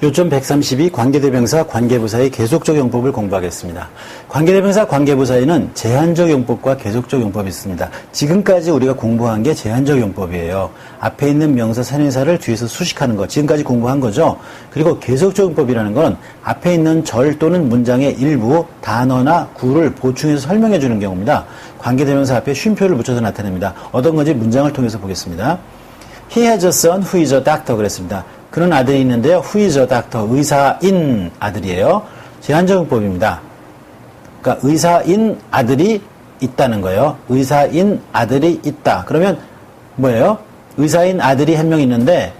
요점 132 관계대명사, 관계부사의 계속적 용법을 공부하겠습니다. 관계대명사, 관계부사에는 제한적 용법과 계속적 용법이 있습니다. 지금까지 우리가 공부한 게 제한적 용법이에요. 앞에 있는 명사, 선행사를 뒤에서 수식하는 것, 지금까지 공부한 거죠. 그리고 계속적 용법이라는 건 앞에 있는 절 또는 문장의 일부, 단어나 구를 보충해서 설명해 주는 경우입니다. 관계대명사 앞에 쉼표를 붙여서 나타냅니다. 어떤 건지 문장을 통해서 보겠습니다. He has a son who is a doctor 그랬습니다. 그런 아들이 있는데요. Who is a doctor? 의사인 아들이에요. 제한적 용법입니다. 그러니까 의사인 아들이 있다는 거예요. 의사인 아들이 있다. 그러면 뭐예요? 의사인 아들이 한 명 있는데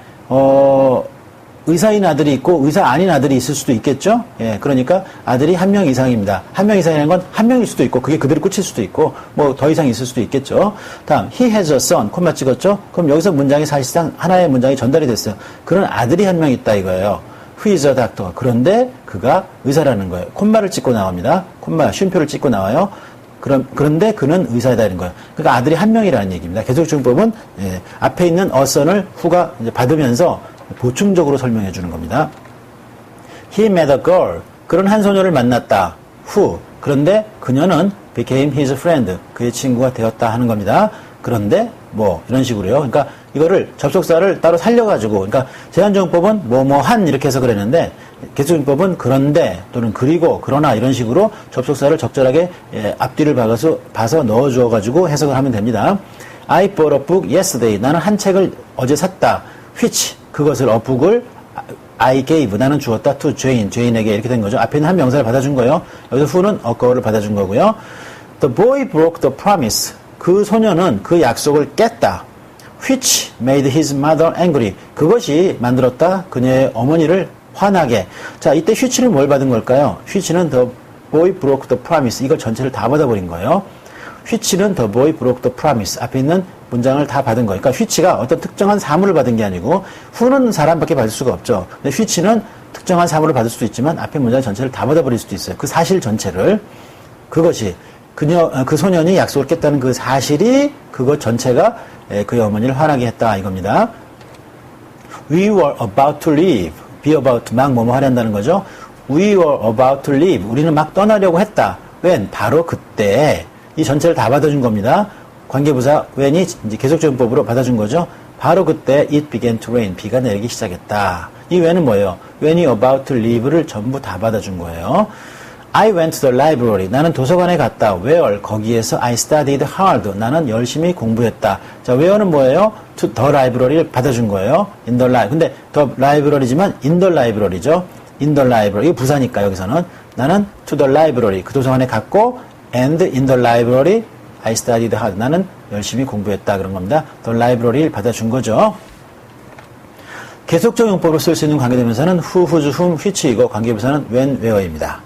의사인 아들이 있고 의사 아닌 아들이 있을 수도 있겠죠? 예, 그러니까 아들이 한 명 이상입니다. 한 명 이상이라는 건 한 명일 수도 있고 그게 그대로 끝일 수도 있고 뭐 더 이상 있을 수도 있겠죠. 다음 he has a son 콤마 찍었죠? 그럼 여기서 문장이 사실상 하나의 문장이 전달이 됐어요. 그런 아들이 한 명 있다 이거예요. Who is a doctor. 그런데 그가 의사라는 거예요. 콤마를 찍고 나옵니다. 콤마 쉼표를 찍고 나와요. 그런데 그는 의사이다는 거예요. 그러니까 아들이 한 명이라는 얘기입니다. 계속적용법은 앞에 있는 a son을 who가 이제 받으면서 보충적으로 설명해 주는 겁니다. He met a girl. 그런 한 소녀를 만났다. Who. 그런데 그녀는 became his friend. 그의 친구가 되었다 하는 겁니다. 그런데 뭐 이런 식으로요. 그러니까 이거를 접속사를 따로 살려가지고 그러니까 제한적용법은 뭐뭐한 이렇게 해서 그랬는데 계속적용법은 그런데 또는 그리고 그러나 이런 식으로 접속사를 적절하게 앞뒤를 봐서 넣어주어가지고 해석을 하면 됩니다. I bought a book yesterday. 나는 한 책을 어제 샀다. Which. 그것을 a book을 I gave 나는 주었다 to Jane Jane에게 이렇게 된 거죠. 앞에 있는 한 명사를 받아준 거예요. 여기서 who는 a girl을 받아준 거고요. The boy broke the promise. 그 소녀는 그 약속을 깼다. Which made his mother angry. 그것이 만들었다 그녀의 어머니를 화나게. 자, 이때 which는 뭘 받은 걸까요? which는 the boy broke the promise. 이걸 전체를 다 받아버린 거예요. which는 the boy broke the promise. 앞에 있는 문장을 다 받은 거예요. 그러니까 which가 어떤 특정한 사물을 받은 게 아니고 who는 사람밖에 받을 수가 없죠. 근데 which는 특정한 사물을 받을 수도 있지만 앞에 문장 전체를 다 받아버릴 수도 있어요. 그 사실 전체를. 그것이 그 소년이 약속을 깼다는 그 사실이 그것 전체가 그의 어머니를 화나게 했다 이겁니다. We were about to leave. be about 막 뭐뭐 하려는 거죠. We were about to leave. 우리는 막 떠나려고 했다. when 바로 그때 이 전체를 다 받아준 겁니다. 관계부사 when이 이제 계속적용법으로 받아준 거죠. 바로 그때 it began to rain. 비가 내리기 시작했다. 이 when은 뭐예요? when이 about to leave를 전부 다 받아준 거예요. I went to the library. 나는 도서관에 갔다. Where? 거기에서 I studied hard. 나는 열심히 공부했다. 자, where는 뭐예요? To the library를 받아준 거예요. In the library. 근데 the library지만 in the library죠. in the library. 이거 부사니까 여기서는. 나는 to the library. 그 도서관에 갔고 and in the library I studied hard. 나는 열심히 공부했다. 그런 겁니다. The library를 받아준 거죠. 계속적 용법으로 쓸 수 있는 관계대명사는 who, whose, whom, which이고 관계부사는 when, where입니다.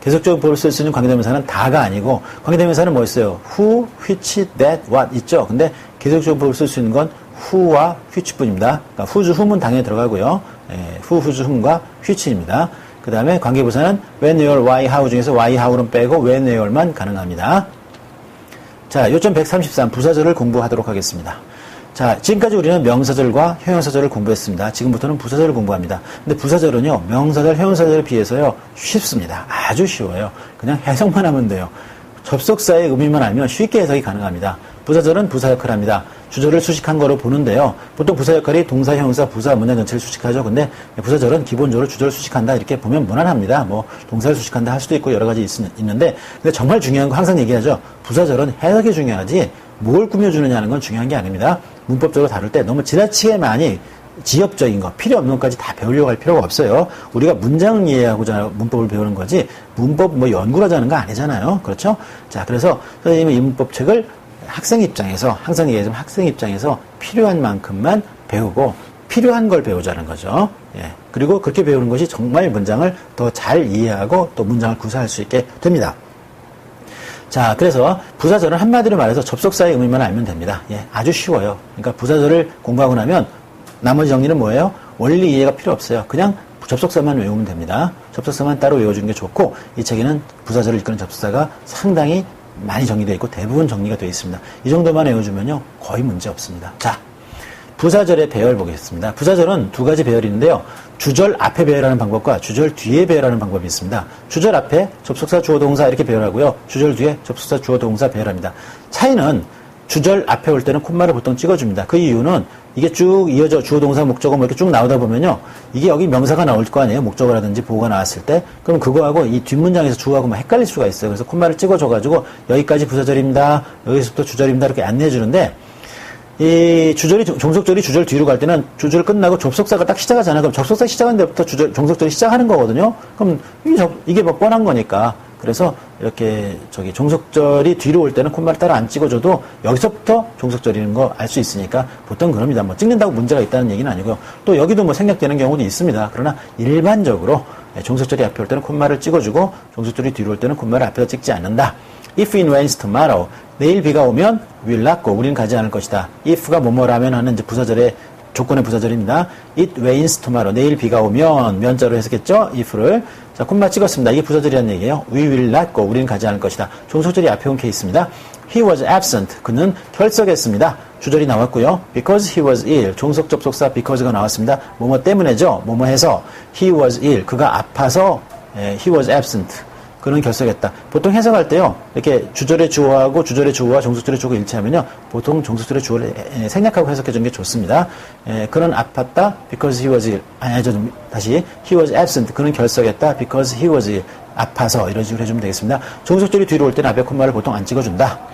계속적 용법으로 쓸 수 있는 관계대명사는 다가 아니고 관계대명사는 뭐 있어요? who, which, that, what 있죠. 근데 계속적 용법으로 쓸 수 있는 건 who와 which뿐입니다. 그러니까 whose, whom은 당연히 들어가고요. who, whose, whom과 which입니다. 그 다음에 관계부사는 when, where, why, how 중에서 why, how는 빼고 when, where만 가능합니다. 자, 요점 133 부사절을 공부하도록 하겠습니다. 자, 지금까지 우리는 명사절과 형용사절을 공부했습니다. 지금부터는 부사절을 공부합니다. 근데 부사절은요, 명사절, 형용사절에 비해서요, 쉽습니다. 아주 쉬워요. 그냥 해석만 하면 돼요. 접속사의 의미만 알면 쉽게 해석이 가능합니다. 부사절은 부사 역할을 합니다. 주절을 수식한 거로 보는데요. 보통 부사 역할이 동사, 형용사, 부사, 문장 전체를 수식하죠. 근데 부사절은 기본적으로 주절을 수식한다 이렇게 보면 무난합니다. 뭐 동사를 수식한다 할 수도 있고 여러 가지 있는데 근데 정말 중요한 거 항상 얘기하죠. 부사절은 해석이 중요하지 뭘 꾸며주느냐는 건 중요한 게 아닙니다. 문법적으로 다룰 때 너무 지나치게 많이 지엽적인 거, 필요 없는 것까지 다 배우려고 할 필요가 없어요. 우리가 문장을 이해하고자 문법을 배우는 거지, 문법 뭐 연구를 하자는 거 아니잖아요. 그렇죠? 자, 그래서 선생님은 이 문법책을 학생 입장에서, 항상 얘기하지만 학생 입장에서 필요한 만큼만 배우고, 필요한 걸 배우자는 거죠. 예. 그리고 그렇게 배우는 것이 정말 문장을 더 잘 이해하고 또 문장을 구사할 수 있게 됩니다. 자, 그래서 부사절은 한마디로 말해서 접속사의 의미만 알면 됩니다. 예, 아주 쉬워요. 그러니까 부사절을 공부하고 나면 나머지 정리는 뭐예요? 원리 이해가 필요 없어요. 그냥 접속사만 외우면 됩니다. 접속사만 따로 외워주는 게 좋고 이 책에는 부사절을 이끄는 접속사가 상당히 많이 정리되어 있고 대부분 정리가 되어 있습니다. 이 정도만 외워주면요 거의 문제 없습니다. 자, 부사절의 배열 보겠습니다. 부사절은 두 가지 배열이 있는데요. 주절 앞에 배열하는 방법과 주절 뒤에 배열하는 방법이 있습니다. 주절 앞에 접속사, 주어, 동사 이렇게 배열하고요. 주절 뒤에 접속사, 주어, 동사 배열합니다. 차이는 주절 앞에 올 때는 콤마를 보통 찍어줍니다. 그 이유는 이게 쭉 이어져 주어, 동사, 목적어 뭐 이렇게 쭉 나오다 보면요. 이게 여기 명사가 나올 거 아니에요. 목적어라든지 보호가 나왔을 때. 그럼 그거하고 이 뒷문장에서 주어하고 막 헷갈릴 수가 있어요. 그래서 콤마를 찍어줘가지고 여기까지 부사절입니다. 여기서부터 주절입니다. 이렇게 안내해 주는데 이 주절이, 종속절이 주절 뒤로 갈 때는 주절 끝나고 접속사가 딱 시작하잖아요. 그럼 접속사 시작한 데부터 종속절이 시작하는 거거든요. 그럼 이게 뭐 뻔한 거니까. 그래서 이렇게 종속절이 뒤로 올 때는 콤마를 따로 안 찍어줘도 여기서부터 종속절이는 거 알 수 있으니까 보통 그럽니다. 뭐 찍는다고 문제가 있다는 얘기는 아니고요. 또 여기도 뭐 생략되는 경우도 있습니다. 그러나 일반적으로 종속절이 앞에 올 때는 콤마를 찍어주고 종속절이 뒤로 올 때는 콤마를 앞에다 찍지 않는다. If it rains tomorrow, 내일 비가 오면 we'll not go, 우리는 가지 않을 것이다. if가 뭐뭐라면 하는 이제 부사절의 조건의 부사절입니다. It rains tomorrow, 내일 비가 오면 면자로 해석했죠? if를. 자, 콤마 찍었습니다. 이게 부사절이라는 얘기예요. We will not go, 우리는 가지 않을 것이다. 종속절이 앞에 온 케이스입니다. He was absent, 그는 결석했습니다. 주절이 나왔고요. Because he was ill, 종속 접속사 because가 나왔습니다. 뭐뭐 때문에죠. 뭐뭐 해서 he was ill, 그가 아파서 he was absent. 그는 결석했다. 보통 해석할 때요, 이렇게 주절의 주어하고 주절의 주어와 종속절의 주어가 일치하면요, 보통 종속절의 주어를 생략하고 해석해주는 게 좋습니다. 그는 아팠다, because he was ill. 다시, he was absent. 그는 결석했다, because he was ill. 아파서, 이런 식으로 해주면 되겠습니다. 종속절이 뒤로 올 때는 앞에 콤마를 보통 안 찍어준다.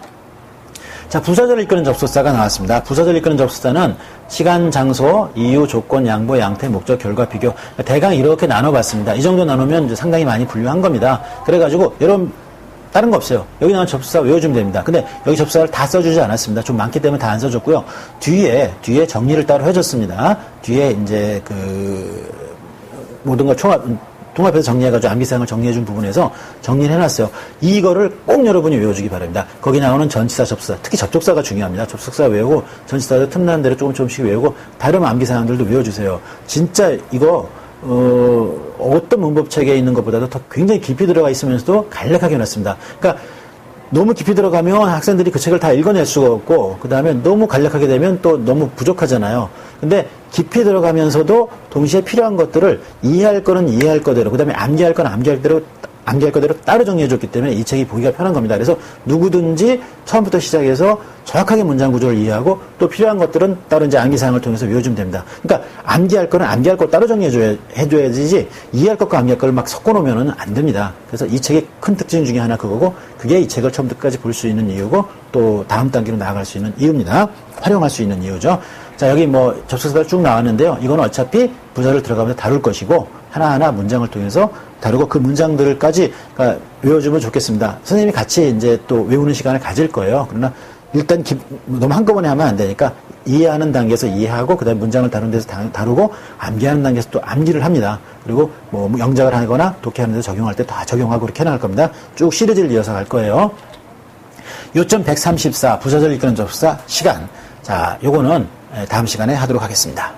자, 부사절을 이끄는 접속사가 나왔습니다. 부사절을 이끄는 접속사는 시간, 장소, 이유, 조건, 양보, 양태, 목적, 결과, 비교. 대강 이렇게 나눠봤습니다. 이 정도 나누면 이제 상당히 많이 분류한 겁니다. 그래가지고, 여러분, 다른 거 없어요. 여기 나온 접속사 외워주면 됩니다. 근데 여기 접속사를 다 써주지 않았습니다. 좀 많기 때문에 다 안 써줬고요. 뒤에 정리를 따로 해줬습니다. 뒤에 이제 모든 걸 통합해서 정리해가지고 암기사항을 정리해준 부분에서 정리를 해놨어요. 이거를 꼭 여러분이 외워주기 바랍니다. 거기 나오는 전치사, 접속사, 특히 접속사가 중요합니다. 접속사 외우고 전치사도 틈나는 대로 조금씩 외우고 다른 암기사항들도 외워주세요. 진짜 이거 어떤 문법책에 있는 것보다도 더 굉장히 깊이 들어가 있으면서도 간략하게 해놨습니다. 그러니까 너무 깊이 들어가면 학생들이 그 책을 다 읽어낼 수가 없고, 그 다음에 너무 간략하게 되면 또 너무 부족하잖아요. 근데 깊이 들어가면서도 동시에 필요한 것들을 이해할 거는 이해할 거대로, 그 다음에 암기할 건 암기할 거대로 따로 정리해줬기 때문에 이 책이 보기가 편한 겁니다. 그래서 누구든지 처음부터 시작해서 정확하게 문장 구조를 이해하고 또 필요한 것들은 따로 이제 암기사항을 통해서 외워주면 됩니다. 그러니까 암기할 거는 암기할 거 따로 해줘야지 이해할 것과 암기할 걸 막 섞어놓으면 안 됩니다. 그래서 이 책의 큰 특징 중에 하나 그거고, 그게 이 책을 처음부터 끝까지 볼 수 있는 이유고 또 다음 단계로 나아갈 수 있는 이유입니다. 활용할 수 있는 이유죠. 자, 여기 뭐 접속사가 쭉 나왔는데요. 이건 어차피 부사를 들어가면서 다룰 것이고 하나하나 문장을 통해서 다루고 그 문장들까지 그러니까 외워주면 좋겠습니다. 선생님이 같이 이제 또 외우는 시간을 가질 거예요. 그러나 일단 너무 한꺼번에 하면 안 되니까 이해하는 단계에서 이해하고 그다음에 문장을 다루는 데서 다루고 암기하는 단계에서 또 암기를 합니다. 그리고 뭐 영작을 하거나 독해하는 데서 적용할 때 다 적용하고 이렇게 나갈 겁니다. 쭉 시리즈를 이어서 갈 거예요. 요점 134 부사절 이끄는 접속사 시간. 자, 요거는 다음 시간에 하도록 하겠습니다.